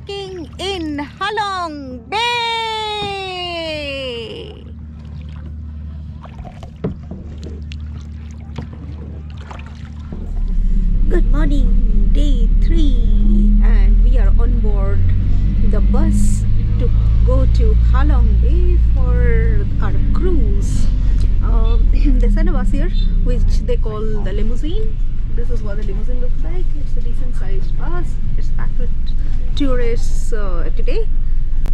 embarking in Halong Bay. Good morning, day 3, and we are on board the bus to go to Halong Bay for our cruise. They sent a bus here which they call the limousine. This is what the limousine looks like. It's a decent sized bus. It's packed with tourists today.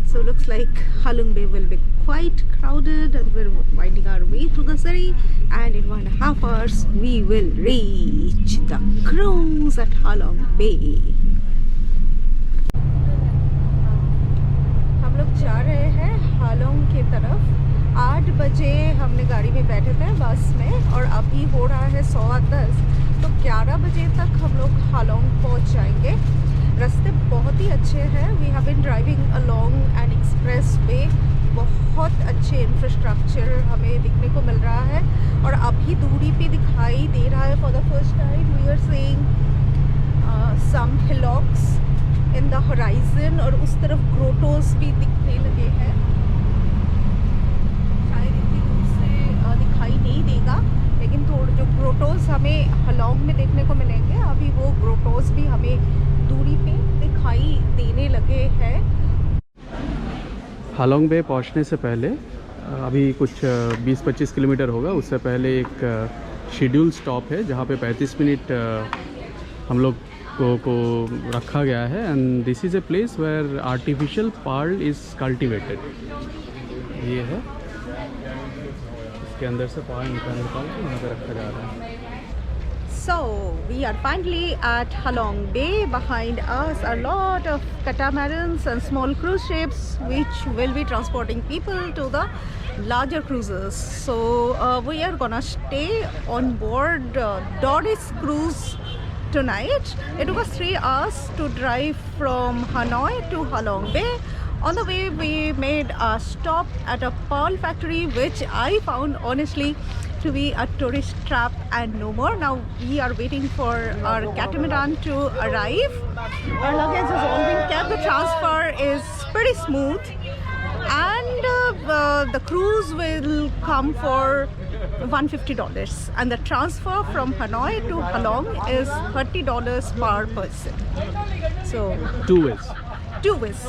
So looks like Halong Bay will be quite crowded, and we're winding our way through the city, and in 1.5 hours we will reach the cruise at Halong Bay. हम लोग जा रहे हैं Halong की तरफ। 8 बजे हमने गाड़ी में बैठे थे बस में, और अभी हो रहा है 10:15, तो 11 बजे तक हम लोग हालोंग पहुंच जाएंगे। रास्ते बहुत ही अच्छे हैं। We have been driving along an expressway. बहुत अच्छे इंफ्रास्ट्रक्चर हमें दिखने को मिल रहा है, और अभी दूरी पे दिखाई दे रहा है for the first time we are seeing some hillocks in the horizon, और उस तरफ ग्रोटोस भी दिखने लगे हैं। शायद इतनी दूर से दिखाई नहीं देगा, लेकिन थोड़े जो ग्रोटोस हमें हालोंग में देखने को मिलेंगे, अभी वो ग्रोटोस भी हमें दूरी पे दिखाई देने लगे हैं। हालोंग बे पहुंचने से पहले अभी कुछ 20-25 किलोमीटर होगा, उससे पहले एक शेड्यूल स्टॉप है जहाँ पे 35 मिनट हम लोग को रखा गया है। And this is a place where artificial pearl is cultivated. ये है, इसके अंदर से पर्ल निकाल के यहाँ पे रखा जा रहा है। So we are finally at Halong Bay. Behind us are a lot of catamarans and small cruise ships which will be transporting people to the larger cruises. So we are gonna stay on board Doris Cruise tonight. It took us 3 hours to drive from Hanoi to Halong Bay. On the way we made a stop at a pearl factory, which I found honestly to be a tourist trap and no more. Now we are waiting for our catamaran to arrive. Our luggage has all been kept. The transfer is pretty smooth, and the cruise will come for $150, and the transfer from Hanoi to Halong is $30 per person. So Two ways.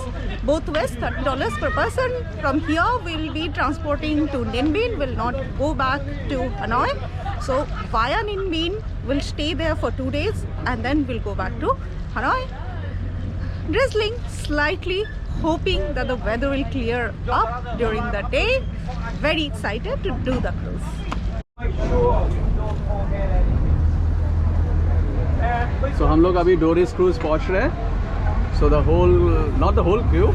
Both ways, $30 per person. From here we'll be transporting to Ninh Binh. Will not go back to Hanoi. So via Ninh Binh we'll stay there for 2 days, and then we'll go back to Hanoi. Drizzling slightly, hoping that the weather will clear up during the day. Very excited to do the cruise. So हम लोग अभी Doris cruise पहुँच रहे हैं। So the whole, not the whole crew,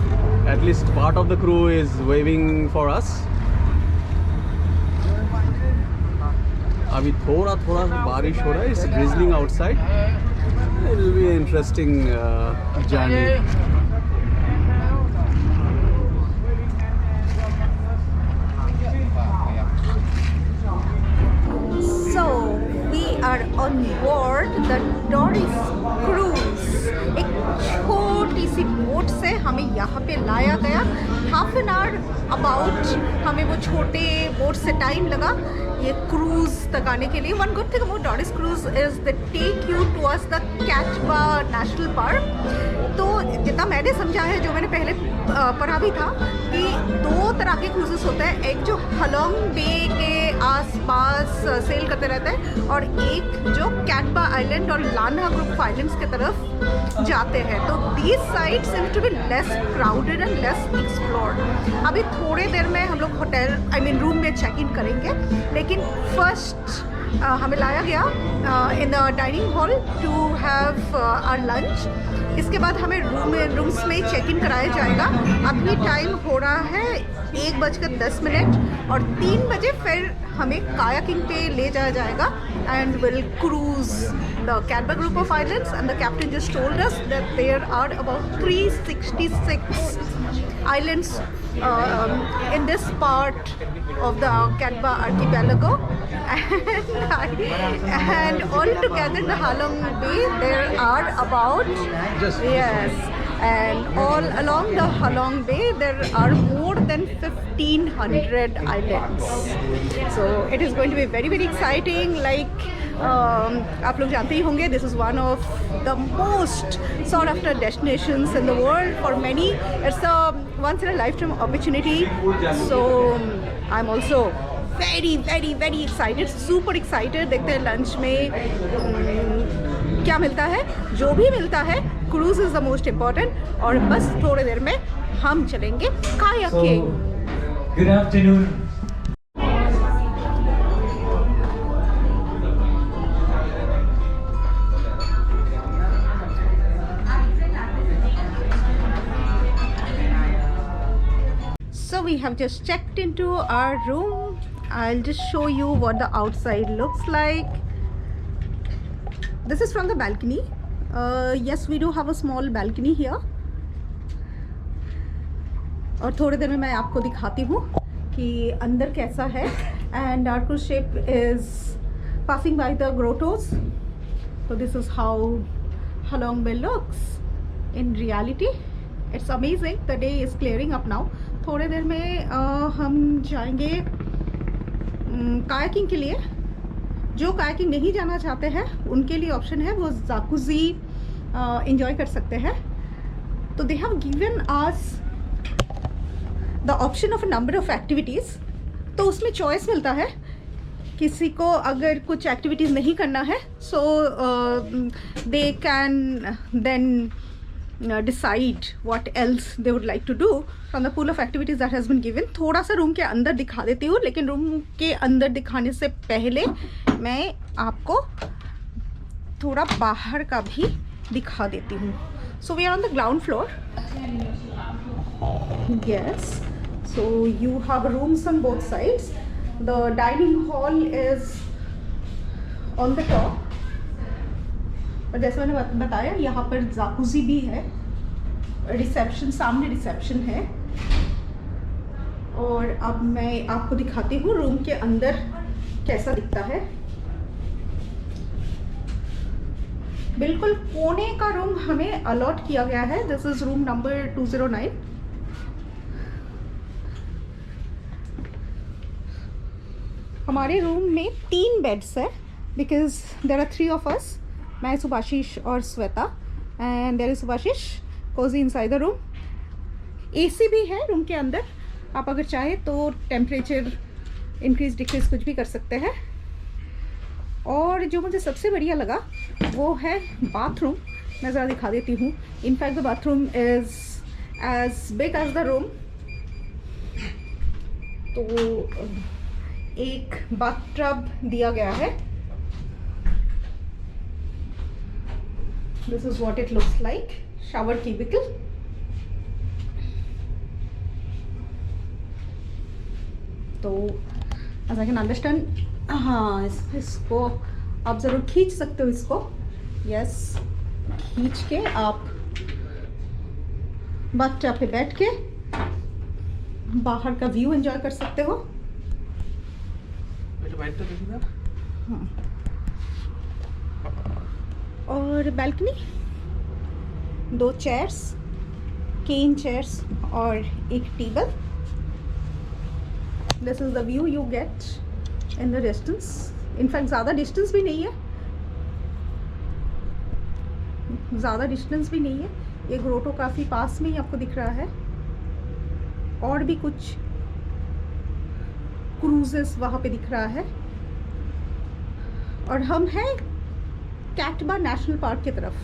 at least part of the crew is waving for us. अभी थोड़ा बारिश हो रहा है, it's drizzling outside. It will be an interesting journey. So we are on board the Doris Cruise. एक छोटी सी boat से हमें यहाँ पे लाया गया। हाफ एन आवर अबाउट हमें वो छोटे बोट से टाइम लगा ये क्रूज तक आने के लिए। One good thing about Doris Cruise is they take you towards the Cat Ba national park. तो जितना मैंने समझा है, जो मैंने पहले पढ़ा भी था, कि 2 तरह के क्रूजेस होते हैं। एक जो हालोंग बे के आसपास सेल करते रहते हैं, और एक जो कैटबा आइलैंड और लान्हा ग्रुप ऑफ आइलैंड्स की तरफ जाते हैं। तो these sites seem to be less crowded and less explored. अभी थोड़े देर में हम लोग होटल रूम में चेक इन करेंगे, लेकिन फर्स्ट हमें लाया गया in the dining hall to have our lunch. इसके बाद हमें रूम्स में चेक इन कराया जाएगा। अभी टाइम हो रहा है 1:10, और 3 बजे फिर हमें कायाकिंग पे ले जाया जाएगा, and will cruise the Cat Ba group of islands. And the captain just told us that there are about 366 islands in this part of the Catba archipelago, and altogether the Halong Bay there are about and all along the Halong Bay there are more than 1500 islands. So it is going to be very exciting. Like आप लोग जानते ही होंगे, this is one of the most sought after destinations in the world for many. It's a once in a lifetime opportunity. So I'm also very excited, super excited. देखते हैं lunch में क्या मिलता है. जो भी मिलता है, cruise is the most important. और बस थोड़ी देर में हम चलेंगे kayaking. Good afternoon. So we have just checked into our room. I'll just show you what the outside looks like. This is from the balcony. Yes, we do have a small balcony here. और थोड़ी देर में मैं आपको दिखाती हूँ कि अंदर कैसा है. And our cruise ship is passing by the grottos. So this is how Halong Bay looks in reality. It's amazing. The day is clearing up now. थोड़ी देर में हम जाएंगे कायाकिंग के लिए. जो कायाकिंग नहीं जाना चाहते हैं उनके लिए ऑप्शन है, वो जाकुजी एंजॉय कर सकते हैं. तो they have given us the option of a number of activities. तो उसमें चॉइस मिलता है. किसी को अगर कुछ एक्टिविटीज़ नहीं करना है, so they can then decide what else they would like to do from the pool of activities that has been given. थोड़ा सा रूम के अंदर दिखा देती हूँ, लेकिन रूम के अंदर दिखाने से पहले मैं आपको थोड़ा बाहर का भी दिखा देती हूँ. So we are on the ground floor. Yes, so you have rooms on both sides. The dining hall is on the top. और जैसे मैंने बताया, यहाँ पर जाकुजी भी है. रिसेप्शन, सामने रिसेप्शन है. और अब मैं आपको दिखाती हूँ रूम के अंदर कैसा दिखता है. बिल्कुल कोने का रूम हमें अलॉट किया गया है. This is room number 209. हमारे रूम में 3 बेड्स है, because there are 3 of us. मैं, सुभाशीष और Shweta. And there is Subhashish cosy inside the room. AC भी है रूम के अंदर. आप अगर चाहे तो टेम्परेचर इंक्रीज डिक्रीज कुछ भी कर सकते हैं. और जो मुझे सबसे बढ़िया लगा वो है बाथरूम. मैं ज़रा दिखा देती हूँ. In fact the bathroom is as big as the room. तो एक बाथटब दिया गया है. This is what it looks like. Shower cubicle. तो as I can understand, हाँ, इसको आप ज़रूर खींच सकते हो. इसको यस, खींच के आप बाथटब पे बैठ के बाहर का व्यू एंजॉय कर सकते हो. हाँ. और बैल्कनी, 2 चेयर्स, केन चेयर्स और एक table. This is the view you get in the distance. In fact ज़्यादा डिस्टेंस भी नहीं है. ये ग्रोटो काफ़ी पास में ही आपको दिख रहा है. और भी कुछ क्रूजेस वहाँ पे दिख रहा है. और हम हैं कैटबा नेशनल पार्क की तरफ.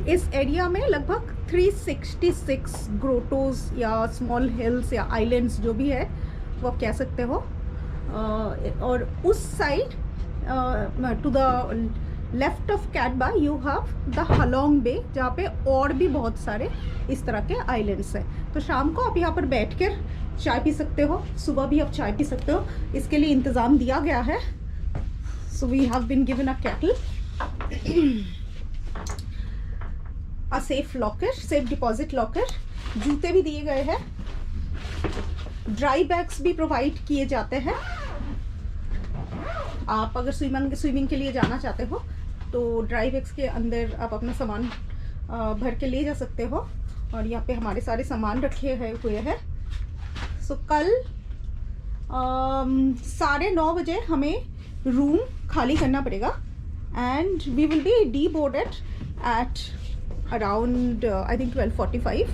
इस एरिया में लगभग 366 ग्रोटोज या स्मॉल हिल्स या आइलैंड्स जो भी है वो आप कह सकते हो. और उस side to the left of Cat Ba you have the Halong Bay, जहाँ पे और भी बहुत सारे इस तरह के आइलैंड्स हैं. तो शाम को आप यहाँ पर बैठकर चाय पी सकते हो. सुबह भी आप चाय पी सकते हो. इसके लिए इंतज़ाम दिया गया है. So we have been given a kettle, a safe locker, safe deposit locker. जूते भी दिए गए हैं. ड्राई बैग्स भी प्रोवाइड किए जाते हैं. आप अगर स्विमिंग के लिए जाना चाहते हो तो ड्राई बैग्स के अंदर आप अपना सामान भर के ले जा सकते हो। और यहाँ पे हमारे सारे सामान रखे हुए हैं। सो कल 9:30 बजे हमें रूम खाली करना पड़ेगा and we will be deboarded at around I think 12:45।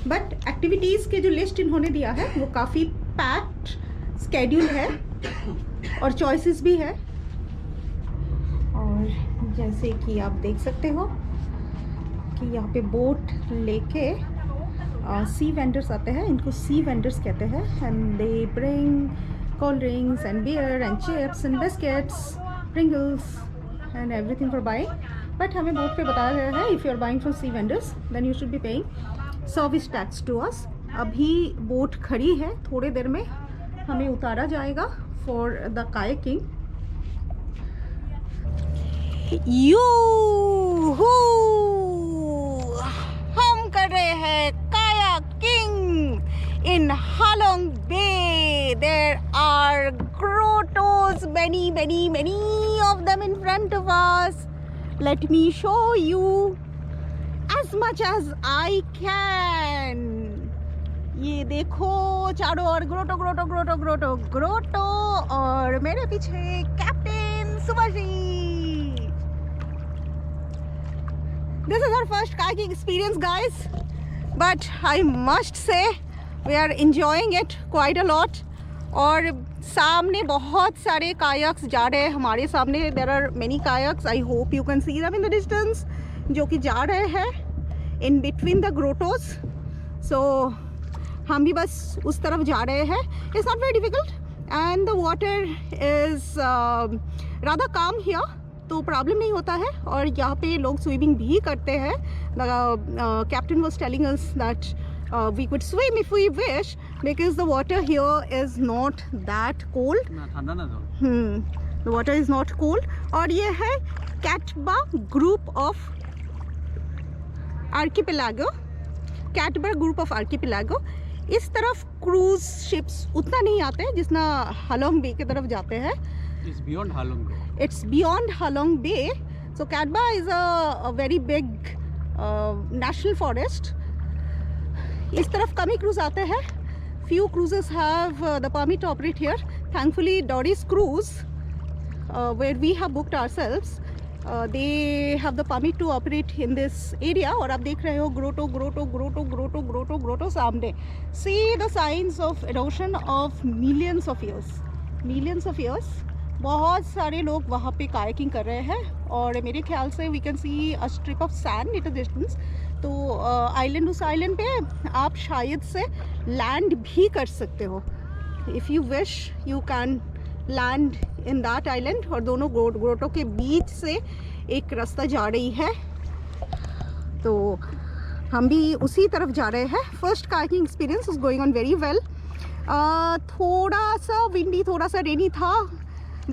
But activities के जो लिस्ट इन्होंने दिया है वो काफ़ी पैक्ड स्केड्यूल है और चॉइसेस भी है। और जैसे कि आप देख सकते हो कि यहाँ पे बोट लेके सी वेंडर्स आते हैं, इनको सी वेंडर्स कहते हैं, and they bring cold drinks and beer and chips and biscuits, Pringles and everything for buying. But हमें बोट पे बताया गया है if you are buying from sea vendors then you should be paying service tax to us. अभी boat खड़ी है, थोड़ी देर में हमें उतारा जाएगा फॉर द कायाकिंग। हम कर रहे हैं kayaking in Halong Bay. There are grottos, many of them in front of us. Let me show you as much as I can. ये देखो चारों ओर grotto grotto grotto grotto grotto और मेरे पीछे captain Subhashi. This is our first kayaking experience, guys, but I must say we are enjoying it quite a lot. और सामने बहुत सारे कायक्स जा रहे हैं हमारे सामने। There are many kayaks, I hope you can see them in the distance, जो कि जा रहे हैं इन बिटवीन द ग्रोटोज। सो हम भी बस उस तरफ जा रहे हैं। It's not very difficult and the water is rather काम हियर, तो प्रॉब्लम नहीं होता है। और यहाँ पे लोग स्विमिंग भी करते हैं। The captain was telling us that we could swim if we wish because the water here is not that cold. The water is not cold. और ये है Cat Ba group of archipelago, Cat Ba group of archipelago. इस तरफ cruise ships उतना नहीं आते हैं जितना हालोंग बे की तरफ जाते हैं। It's beyond Halong Bay. It's beyond Halong Bay. So Katba is a very big national forest. इस तरफ कम ही क्रूज आते हैं। Few cruises have the permit to operate here. Thankfully, Doris Cruise, where we have booked ourselves, they have the permit to operate in this area. और आप देख रहे हो grotto grotto grotto grotto grotto grotto सामने। See the signs of erosion of millions of years. Millions of years. बहुत सारे लोग वहाँ पे कायाकिंग कर रहे हैं और मेरे ख्याल से we can see a strip of sand at a distance. तो आइलैंड, उस आइलैंड पे आप शायद से लैंड भी कर सकते हो। If you wish you can land in that island. और दोनों ग्रोटो के बीच से एक रास्ता जा रही है, तो हम भी उसी तरफ जा रहे हैं। First kayaking experience is going on very well. थोड़ा सा विंडी, थोड़ा सा रेनी था,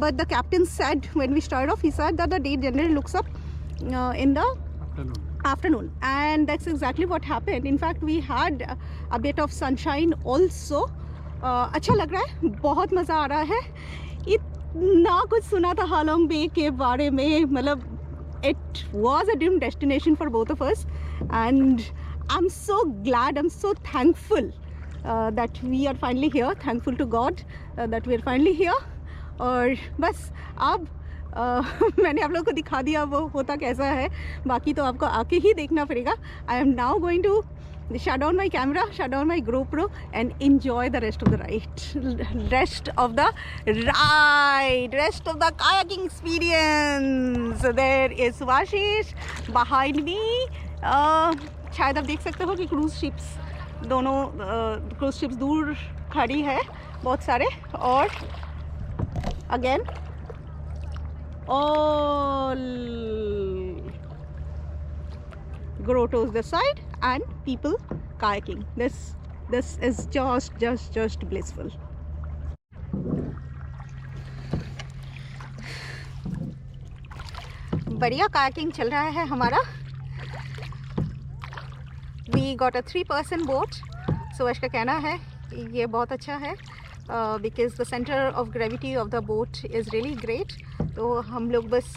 but the captain said when we started off, he said that the day generally looks up in the afternoon, and that's exactly what happened. In fact, we had a bit of sunshine also. अच्छा लग रहा है, बहुत मज़ा आ रहा है। इतना कुछ सुना था हालोंग बे के बारे में, मतलब it was a dream destination for both of us, and I'm so glad, I'm so thankful that we are finally here. Thankful to God that we are finally here. और बस अब मैंने आप लोगों को दिखा दिया वो होता कैसा है, बाकी तो आपको आके ही देखना पड़ेगा। I am now going to shut down my camera, shut down my GoPro and enjoy the rest of the ride, rest of the kayaking experience. There is Subhashish behind me. शायद आप देख सकते हो कि क्रूज शिप्स, दोनों cruise ships दूर खड़ी है बहुत सारे। और again all grottos this side and people kayaking. This is just blissful. बढ़िया कायाकिंग चल रहा है हमारा। We got a 3-person boat. Subhash का कहना है ये बहुत अच्छा है because the center of gravity of the boat is really great. तो हम लोग बस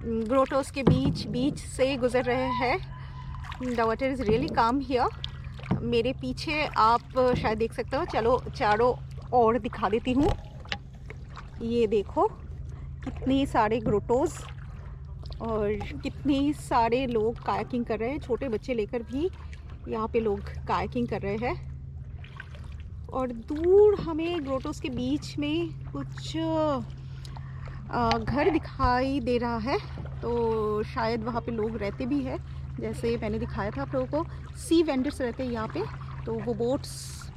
ग्रोटोस के बीच से गुजर रहे हैं। द वाटर इज़ रियली काम हियर। मेरे पीछे आप शायद देख सकते हो, चलो चारों और दिखा देती हूँ। ये देखो कितने सारे ग्रोटोस और कितने सारे लोग कायाकिंग कर रहे हैं, छोटे बच्चे लेकर भी यहाँ पे लोग कायाकिंग कर रहे हैं। और दूर हमें ग्रोटोस के बीच में कुछ घर दिखाई दे रहा है, तो शायद वहाँ पे लोग रहते भी हैं। जैसे मैंने दिखाया था आप लोगों को, सी वेंडर्स रहते हैं यहाँ पे, तो वो बोट्स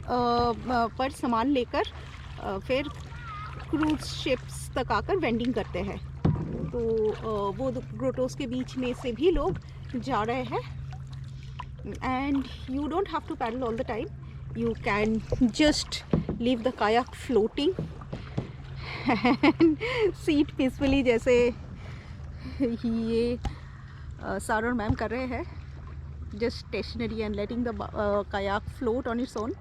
पर सामान लेकर फिर क्रूज शिप्स तक आकर वेंडिंग करते हैं। तो वो ग्रोटोस के बीच में से भी लोग जा रहे हैं। And you don't have to paddle all the time, you can just leave the kayak floating and see it peacefully, जैसे ये सर और मैम कर रहे हैं, just stationary and letting the kayak float on its own।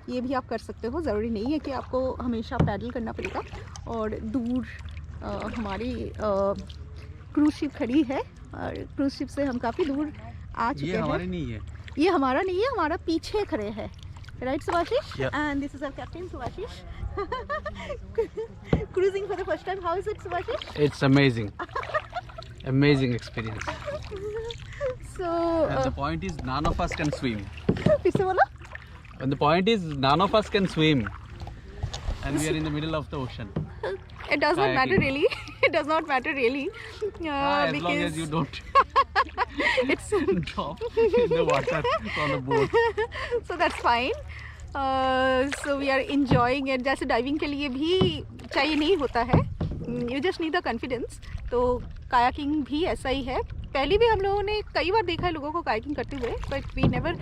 ये भी आप कर सकते हो, ज़रूरी नहीं है कि आपको हमेशा पैडल करना पड़ेगा। और दूर हमारी क्रूज शिप खड़ी है और क्रूज शिप से हम काफ़ी दूर आ चुके हैं। ये हमारी नहीं है, ये हमारा नहीं है, हमारा पीछे खड़े है। Right, Subhashish? Yeah. And this is our captain, Subhashish. Cruising for the first time. How is it, Subhashish? It's amazing. Amazing experience. So, And the point is, none of us can swim. फिर से बोलो? And the point is, none of us can swim. And we are in the middle of the ocean. It does not matter really. It does not matter really. As long as you don't it's drop in the water on the boat. so that's fine. So we are enjoying it. जैसे diving के लिए भी चाहिए नहीं होता है, you just need the confidence। तो kayaking भी ऐसा ही है। पहले भी हम लोगों ने कई बार देखा है लोगों को कायाकिंग करते हुए, but we never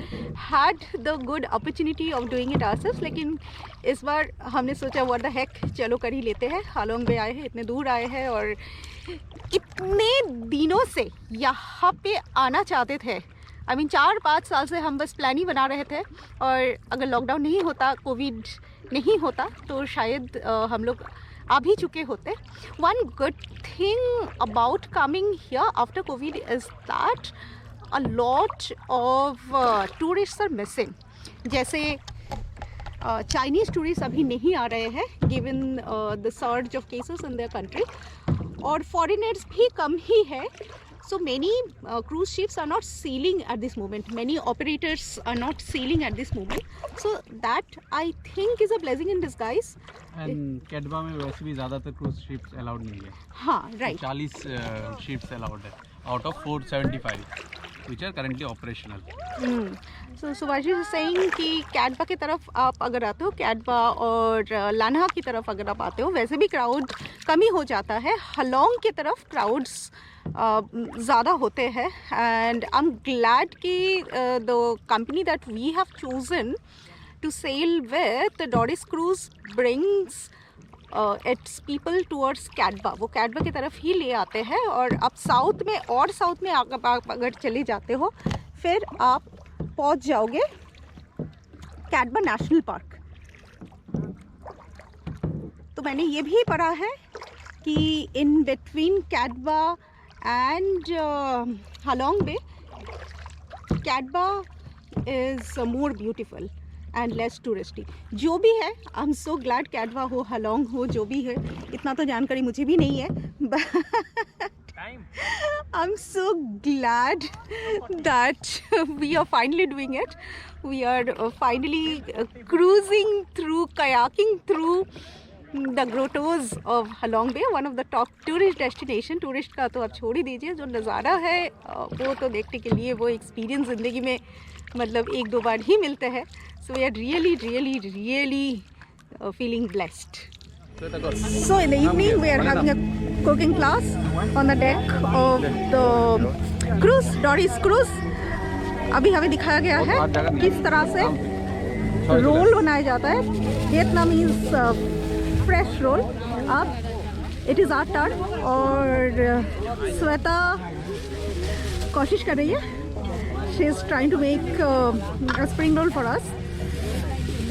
had the good opportunity of doing it ourselves. लेकिन इस बार हमने सोचा व्हाट द हेक, चलो कर ही लेते हैं। हालोंग बे आए हैं, इतने दूर आए हैं और इतने दिनों से यहाँ पे आना चाहते थे। I mean 4-5 साल से हम बस प्लान ही बना रहे थे, और अगर लॉकडाउन नहीं होता, कोविड नहीं होता, तो शायद हम लोग आ भी चुके होते। One good thing about coming here after COVID is that a lot of tourists are missing। जैसे चाइनीज़ टूरिस्ट अभी नहीं आ रहे हैं given the surge of cases in their country, और फॉरेनर्स भी कम ही है। So many cruise ships are not sailing at this moment. Many operators are not sailing at this moment. So that I think is a blessing in disguise. And कैडबा में वैसे भी ज़्यादातर cruise ships allowed नहीं है। हाँ, right. 40 ships allowed है out of 475 which are currently operational. So Subhashish is saying कि कैडबा की तरफ आप अगर आते हो, कैडबा और लान्हा की तरफ अगर आप आते हो, वैसे भी क्राउड कमी हो जाता है। हलोंग की तरफ क्राउड्स ज़्यादा होते हैं। एंड आई एम ग्लैड कि the company that we have chosen to sail with Doris Cruise brings its people towards Cat Ba. वो कैडबा की तरफ ही ले आते हैं। और आप साउथ में अगर चले जाते हो, फिर आप पहुंच जाओगे कैडबा नेशनल पार्क। तो मैंने ये भी पढ़ा है कि in between Cat Ba and Halong Bay, Cat Ba is more beautiful and less touristy. जो भी है, आई एम सो ग्लैड, कैडबा हो, हालोंग हो, जो भी है, इतना तो जानकारी मुझे भी नहीं है, but I'm so glad that we are finally doing it. We are finally cruising through, kayaking through the grottos of Halong Bay, one of the top tourist destination। Tourist का तो आप छोड़ ही दीजिए, जो नज़ारा है वो तो देखने के लिए, वो एक्सपीरियंस ज़िंदगी में मतलब 1-2 बार ही मिलते हैं। So we are really feeling blessed। So in the evening we are having a cooking class on the deck of the cruise, Doris cruise। अभी हमें दिखाया गया है किस तरह से रोल बनाया जाता है। Vietnamese fresh roll. अब इट इज़ आवर टर्न, और श्वेता कोशिश कर रही है। She is trying to make a spring roll for us।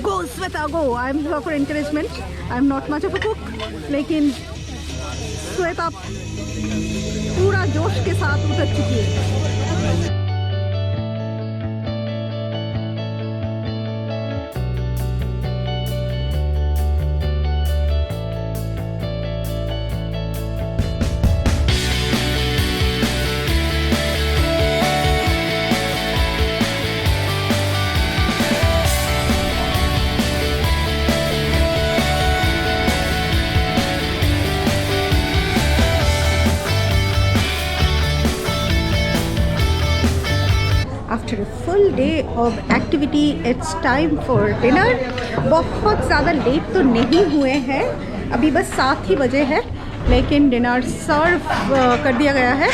Go Sweta, go! I am here for encouragement। I am not much of a cook, लेकिन श्वेता पूरा जोश के साथ उतर चुकी है। After a full day of activity, it's time for dinner. बहुत ज़्यादा लेट तो नहीं हुए हैं, अभी बस 7 ही बजे है, लेकिन डिनर सर्व कर दिया गया है।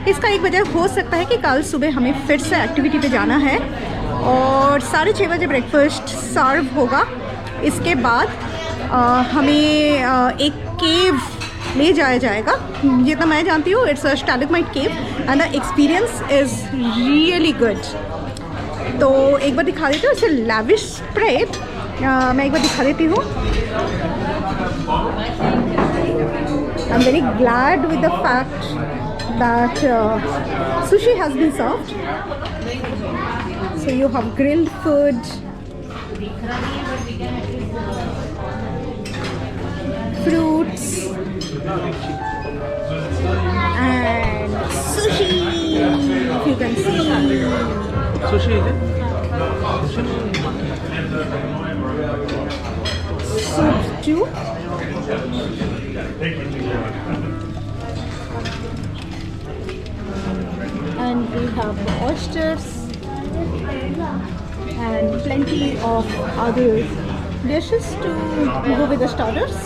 इसका एक वजह हो सकता है कि कल सुबह हमें फिर से एक्टिविटी पे जाना है और 6:30 बजे ब्रेकफास्ट सर्व होगा। इसके बाद हमें एक केव ले जाया जाएगा। जितना मैं जानती हूँ, it's a stalagmite cave and the experience is really good. तो एक बार दिखा देती हूँ, इट्स अ लैविश स्प्रेड। मैं एक बार दिखा देती हूँ। I am very glad with the fact that sushi has been served. So you have grilled food, fruits and sushi, if you can see. Sushi is it? Soup too. And we have oysters and plenty of other dishes to go with the starters.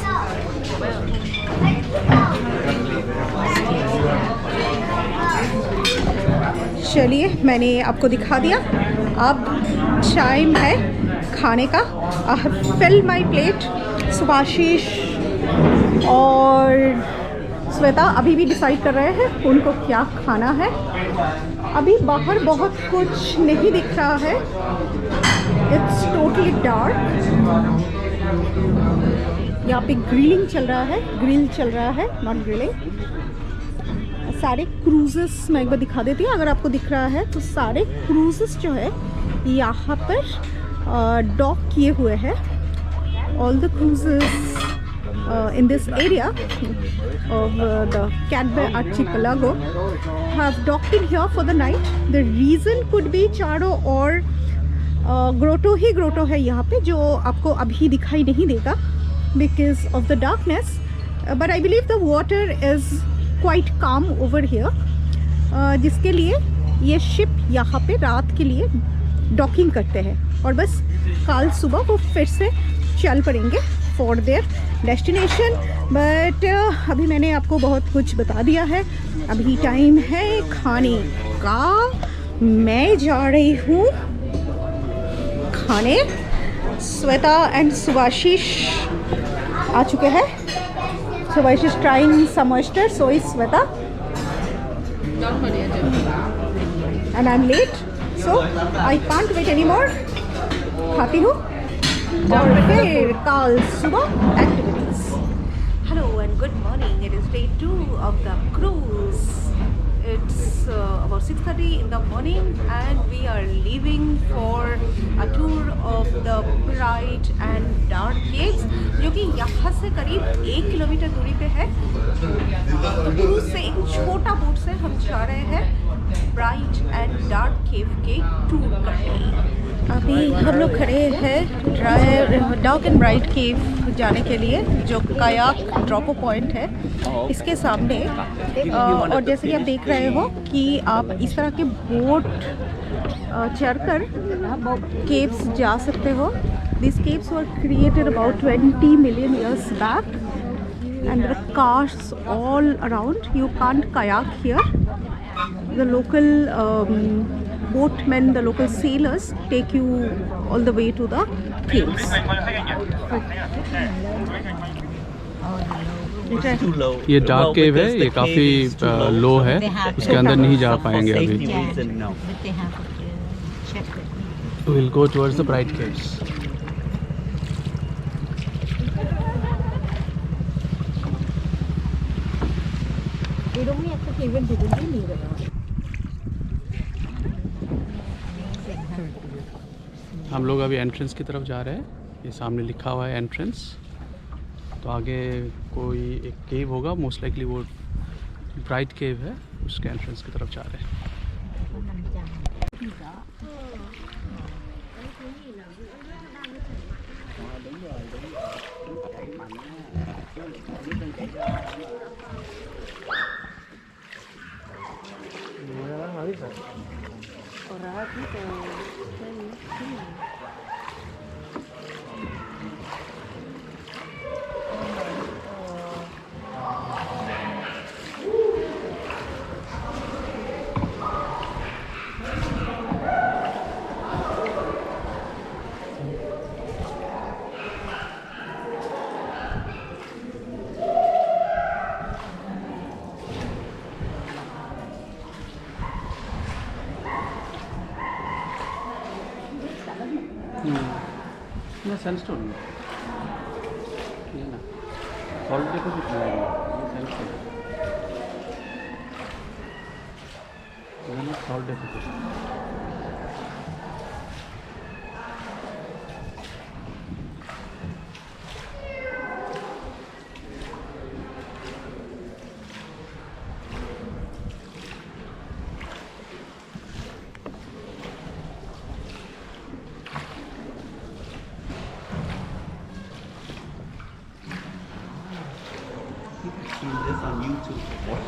चलिए, मैंने आपको दिखा दिया। अब time है खाने का। I have filled my plate. Subhashish और श्वेता अभी भी डिसाइड कर रहे हैं उनको क्या खाना है। अभी बाहर बहुत कुछ नहीं दिख रहा है, इट्स टोटली डार्क। यहाँ पे ग्रिलिंग चल रहा है, ग्रिल चल रहा है, नॉट ग्रिलिंग। सारे क्रूजेस मैं एक बार दिखा देती हूँ, अगर आपको दिख रहा है तो सारे क्रूजेस जो है यहाँ पर डॉक किए हुए हैं। All the cruises in this area of the Cat Bay archipelago have docked in here for the night. The reason could be चारों और ग्रोटो ही ग्रोटो है यहाँ पे, जो आपको अभी दिखाई नहीं देगा because of the darkness, but I believe the water is quite calm over here, जिसके लिए ये शिप यहाँ पे रात के लिए डॉकिंग करते हैं और बस कल सुबह वो फिर से चल पड़ेंगे फॉर देयर डेस्टिनेशन। बट अभी मैंने आपको बहुत कुछ बता दिया है। अभी टाइम है खाने का। मैं जा रही हूँ खाने। श्वेता एंड सुभाशीष आ चुके हैं। Subhashish trying some oyster, so is Shweta and I am late, so I can't wait any more. खाती हूँ और फिर कल सुबह activities. Hello and good morning. It is day 2 of the cruise. It's about 6:30 in the morning and we are leaving for a tour of the bright and dark caves, जो कि यहाँ से करीब 1 किलोमीटर दूरी पे है। तो क्रूज से एक छोटा बोट से हम जा रहे हैं ब्राइट एंड डार्क केव के टूर करने। अभी हम लोग खड़े हैं डार्क एंड ब्राइट केव जाने के लिए, जो कायाक ड्रॉप पॉइंट है इसके सामने। और जैसे कि आप देख रहे हो कि आप इस तरह के बोट चढ़कर केव्स जा सकते हो। This caves were created about 20 million years back and there are cars all around. You can't kayak here. The local boatmen, the local sailors take you all the way to the caves. ये dark केव है, ये काफ़ी लो है, उसके अंदर नहीं जा पाएंगे अभी। We'll go towards the bright caves. এরকমই একটা Even people didn't need it. हम लोग अभी एंट्रेंस की तरफ जा रहे हैं। ये सामने लिखा हुआ है एंट्रेंस। तो आगे कोई एक केव होगा, मोस्ट लाइकली वो ब्राइट केव है, उसके एंट्रेंस की तरफ जा रहे हैं। ना सैंडस्टोन ये ना सॉल्ट डिपॉजिट है ये सैंडस्टोन ये ना salt deposit. Seen this on YouTube before.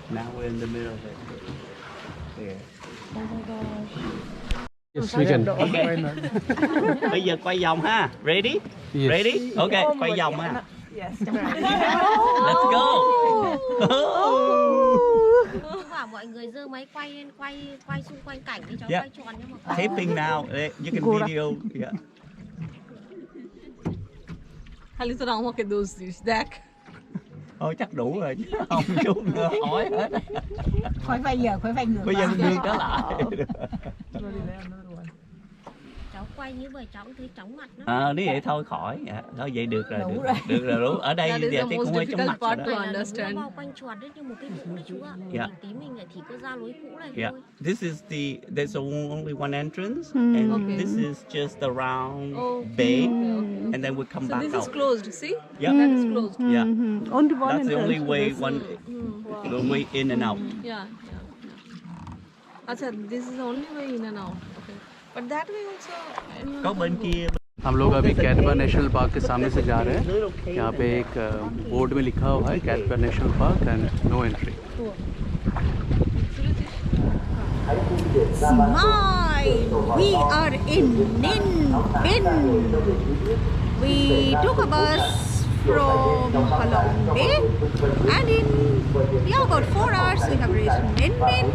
Now we're in the middle of it. There. Yes, we can. Bây giờ quay vòng ha. Ready? Yes. Ready? Okay, quay vòng ha. Yes. Let's go. Bảo mọi người giơ máy quay lên, quay xung quanh cảnh đi cháu, Yeah. quay tròn nhưng mà Taping now. You can video. Yeah. Halisa আমাকে দোষ this দেখ Thôi chắc đủ rồi chứ không chút nữa hỏi hết. Khỏi vay giờ, khỏi vay ngược Bây giờ đưa trở lại. cháu quay như vậy cháu cũng thấy chóng mặt lắm. Nếu vậy thôi khỏi. Dạ. Thôi vậy được rồi. Đủ Được rồi. được rồi đủ. Ở đây That is giờ the thì most cũng hơi chóng difficult mặt rồi part đó. to Vậy là đúng understand. nó bao quanh tròn đấy như một cái vũ đấy chú ạ. Yeah. Tí mình lại chỉ có ra lối cũ này Yeah, thôi. this is there's only one entrance, and Okay. this is just a round Okay, bay, okay. and then we come So back this is out. closed, see? Yeah, That is closed. yeah. Only one That's the only entrance. way the way in and out. Yeah. Acha, this is the only way in and out. Okay. But that way also anyone Có can bên go. kia. हम लोग अभी कैटबा national park के सामने से जा रहे हैं। यहाँ पे एक बोर्ड में लिखा हुआ है Cat Ba national park and no entry. Smile! We are in Ninh Bình. We took a bus from Halong Bay and in about 4 hours we have reached Ninh Bình.